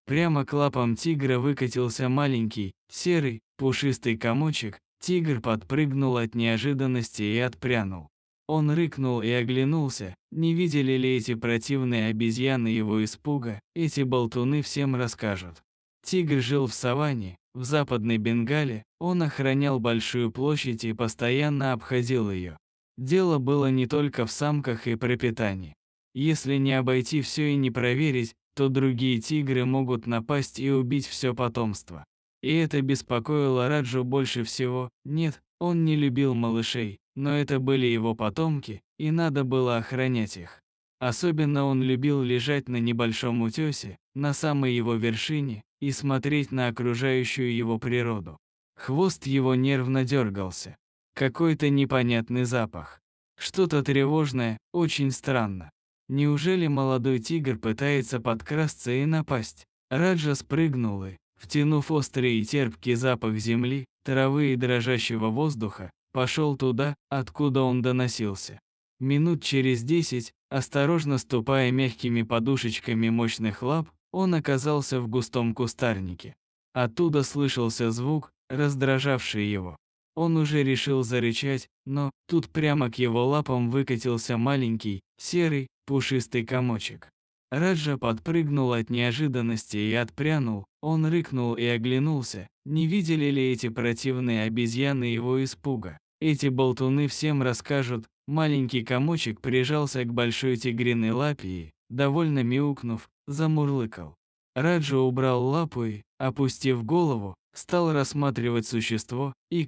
Прямо к лапам тигра выкатился маленький, серый, пушистый комочек. Тигр подпрыгнул от неожиданности и отпрянул. Он рыкнул и оглянулся, не видели ли эти противные обезьяны его испуга, эти болтуны всем расскажут. Тигр жил в саванне, в Западной Бенгале, он охранял большую площадь и постоянно обходил ее. Дело было не только в самках и пропитании. Если не обойти все и не проверить, то другие тигры могут напасть и убить все потомство. И это беспокоило Раджу больше всего. Нет, он не любил малышей, но это были его потомки, и надо было охранять их. Особенно он любил лежать на небольшом утесе, на самой его вершине, и смотреть на окружающую его природу. Хвост его нервно дергался. Какой-то непонятный запах. Что-то тревожное, очень странно. Неужели молодой тигр пытается подкрасться и напасть? Раджа спрыгнул и, втянув острый и терпкий запах земли, травы и дрожащего воздуха, пошел туда, откуда он доносился. Минут через 10, осторожно ступая мягкими подушечками мощных лап, он оказался в густом кустарнике. Оттуда слышался звук, раздражавший его. Он уже решил зарычать, но тут прямо к его лапам выкатился маленький, серый, пушистый комочек. Раджа подпрыгнул от неожиданности и отпрянул, он рыкнул и оглянулся, не видели ли эти противные обезьяны его испуга. Эти болтуны всем расскажут. Маленький комочек прижался к большой тигриной лапе и, довольно мяукнув, замурлыкал. Раджа убрал лапу и, опустив голову, стал рассматривать существо, и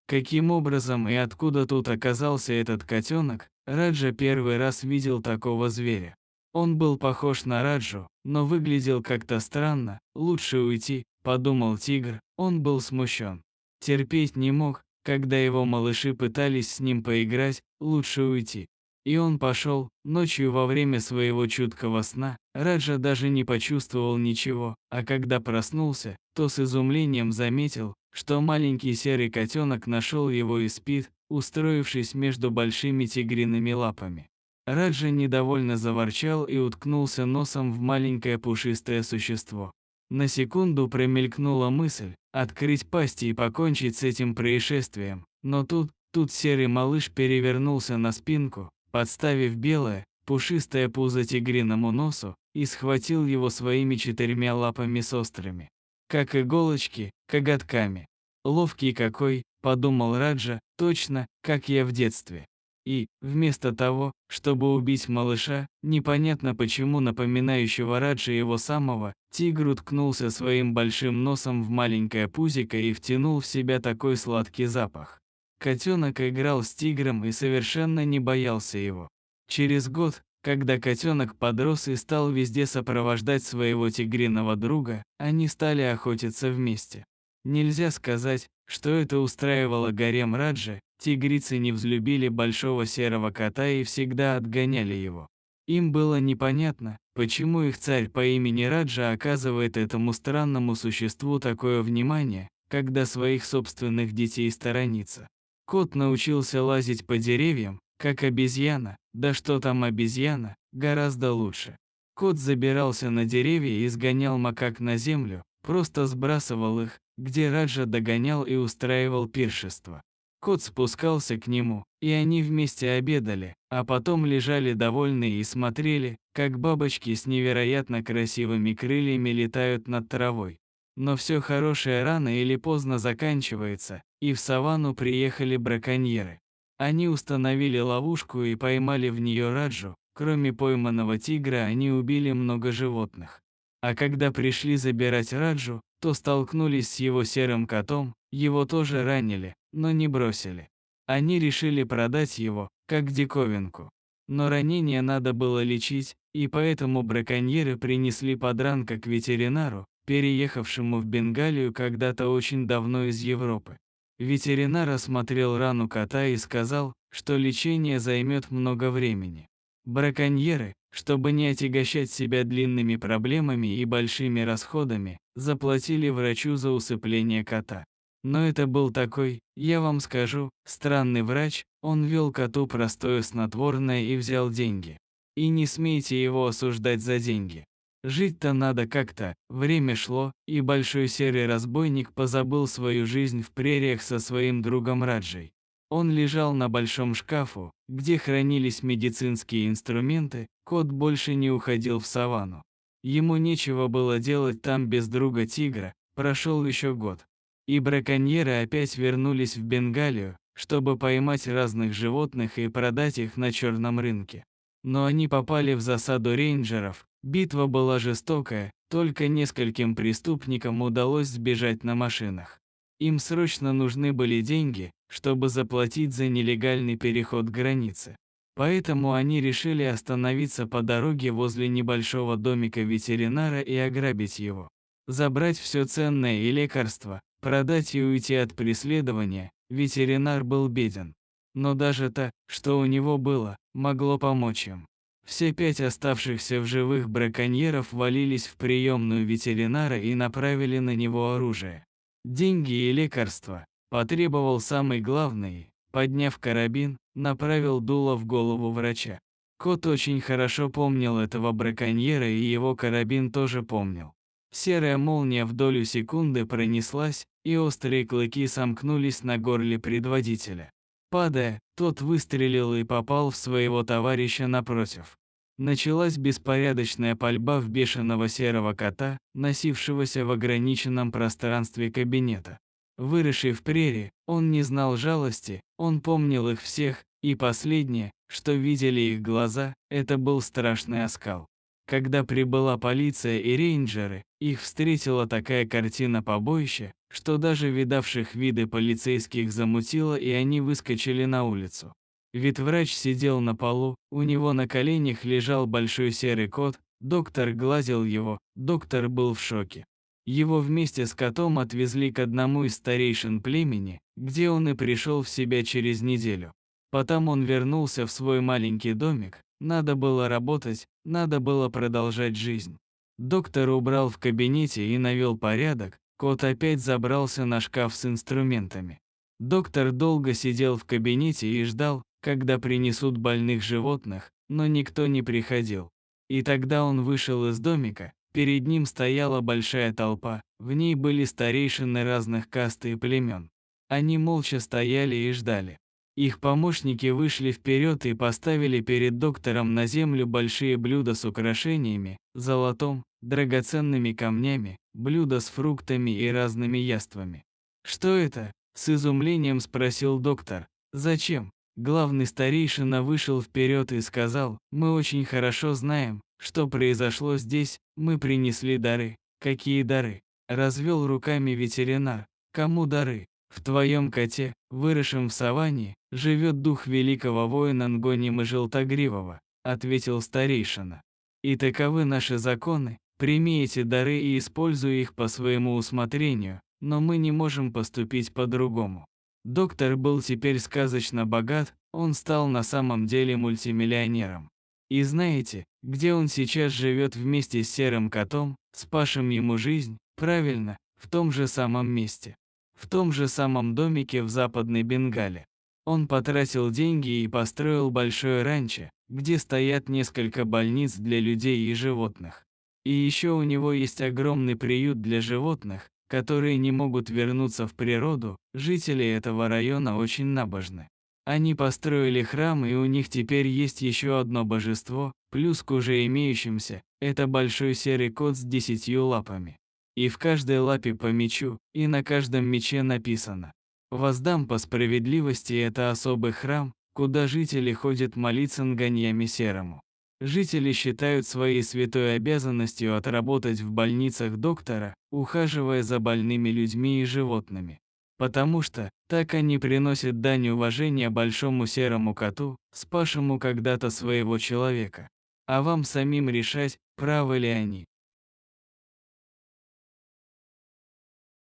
каким образом и откуда тут оказался этот котенок. Раджа первый раз видел такого зверя. Он был похож на Раджу, но выглядел как-то странно. Лучше уйти, подумал тигр, он был смущен. Терпеть не мог, когда его малыши пытались с ним поиграть, лучше уйти. И он пошел. Ночью во время своего чуткого сна Раджа даже не почувствовал ничего, а когда проснулся, то с изумлением заметил, что маленький серый котенок нашел его и спит, устроившись между большими тигриными лапами. Раджа недовольно заворчал и уткнулся носом в маленькое пушистое существо. На секунду промелькнула мысль открыть пасть и покончить с этим происшествием, но тут серый малыш перевернулся на спинку, подставив белое, пушистое пузо тигриному носу, и схватил его своими 4 лапами с острыми, как иголочки, коготками. «Ловкий какой», — подумал Раджа, — «точно, как я в детстве». И, вместо того, чтобы убить малыша, непонятно почему напоминающего Раджа его самого, тигр уткнулся своим большим носом в маленькое пузико и втянул в себя такой сладкий запах. Котенок играл с тигром и совершенно не боялся его. Через год, когда котенок подрос и стал везде сопровождать своего тигриного друга, они стали охотиться вместе. Нельзя сказать, что это устраивало гарем Раджи. Тигрицы не взлюбили большого серого кота и всегда отгоняли его. Им было непонятно, почему их царь по имени Раджа оказывает этому странному существу такое внимание, когда своих собственных детей сторонится. Кот научился лазить по деревьям, как обезьяна, да что там обезьяна, гораздо лучше. Кот забирался на деревья и сгонял макак на землю, просто сбрасывал их, где Раджа догонял и устраивал пиршество. Кот спускался к нему, и они вместе обедали, а потом лежали довольные и смотрели, как бабочки с невероятно красивыми крыльями летают над травой. Но все хорошее рано или поздно заканчивается, и в саванну приехали браконьеры. Они установили ловушку и поймали в нее Раджу. Кроме пойманного тигра они убили много животных. А когда пришли забирать Раджу, то столкнулись с его серым котом, его тоже ранили, но не бросили. Они решили продать его, как диковинку. Но ранение надо было лечить, и поэтому браконьеры принесли подранка к ветеринару, переехавшему в Бенгалию когда-то очень давно из Европы. Ветеринар осмотрел рану кота и сказал, что лечение займет много времени. Браконьеры, чтобы не отягощать себя длинными проблемами и большими расходами, заплатили врачу за усыпление кота. Но это был такой, я вам скажу, странный врач. Он ввел коту простое снотворное и взял деньги. И не смейте его осуждать за деньги. Жить-то надо как-то. Время шло, и большой серый разбойник позабыл свою жизнь в прериях со своим другом Раджей. Он лежал на большом шкафу, где хранились медицинские инструменты, кот больше не уходил в саванну. Ему нечего было делать там без друга тигра, прошел еще год. И браконьеры опять вернулись в Бенгалию, чтобы поймать разных животных и продать их на черном рынке. Но они попали в засаду рейнджеров, битва была жестокая, только нескольким преступникам удалось сбежать на машинах. Им срочно нужны были деньги, чтобы заплатить за нелегальный переход границы. Поэтому они решили остановиться по дороге возле небольшого домика ветеринара и ограбить его. Забрать все ценное и лекарства, продать и уйти от преследования. Ветеринар был беден. Но даже то, что у него было, могло помочь им. Все 5 оставшихся в живых браконьеров валились в приемную ветеринара и направили на него оружие. Деньги и лекарства. Потребовал самый главный, подняв карабин, направил дуло в голову врача. Кот очень хорошо помнил этого браконьера, и его карабин тоже помнил. Серая молния в долю секунды пронеслась, и острые клыки сомкнулись на горле предводителя. Падая, тот выстрелил и попал в своего товарища напротив. Началась беспорядочная пальба в бешеного серого кота, носившегося в ограниченном пространстве кабинета. Выросший в прерии, он не знал жалости, он помнил их всех, и последнее, что видели их глаза, это был страшный оскал. Когда прибыла полиция и рейнджеры, их встретила такая картина побоища, что даже видавших виды полицейских замутило, и они выскочили на улицу. Ветврач сидел на полу, у него на коленях лежал большой серый кот, доктор гладил его, доктор был в шоке. Его вместе с котом отвезли к одному из старейшин племени, где он и пришел в себя через неделю. Потом он вернулся в свой маленький домик, надо было работать, надо было продолжать жизнь. Доктор убрал в кабинете и навел порядок, кот опять забрался на шкаф с инструментами. Доктор долго сидел в кабинете и ждал, когда принесут больных животных, но никто не приходил. И тогда он вышел из домика, перед ним стояла большая толпа, в ней были старейшины разных каст и племен. Они молча стояли и ждали. Их помощники вышли вперед и поставили перед доктором на землю большие блюда с украшениями, золотом, драгоценными камнями, блюда с фруктами и разными яствами. «Что это?» – с изумлением спросил доктор. «Зачем?» Главный старейшина вышел вперед и сказал: «Мы очень хорошо знаем, что произошло здесь, мы принесли дары». «Какие дары?» – развел руками ветеринар. «Кому дары? В твоем коте, выросшем в саванне, живет дух великого воина Нгонима Желтогривого», – ответил старейшина. «И таковы наши законы, прими эти дары и используй их по своему усмотрению, но мы не можем поступить по-другому». Доктор был теперь сказочно богат, он стал на самом деле мультимиллионером. И знаете, где он сейчас живет вместе с серым котом, спасшим ему жизнь? Правильно, в том же самом месте. В том же самом домике в Западной Бенгале. Он потратил деньги и построил большое ранчо, где стоят несколько больниц для людей и животных. И еще у него есть огромный приют для животных, которые не могут вернуться в природу. Жители этого района очень набожны. Они построили храм, и у них теперь есть еще одно божество, плюс к уже имеющимся, это большой серый кот с 10 лапами. И в каждой лапе по мечу, и на каждом мече написано: «Воздам по справедливости». Это особый храм, куда жители ходят молиться Нгоньяме Серому. Жители считают своей святой обязанностью отработать в больницах доктора, ухаживая за больными людьми и животными. Потому что так они приносят дань уважения большому серому коту, спасшему когда-то своего человека. А вам самим решать, правы ли они.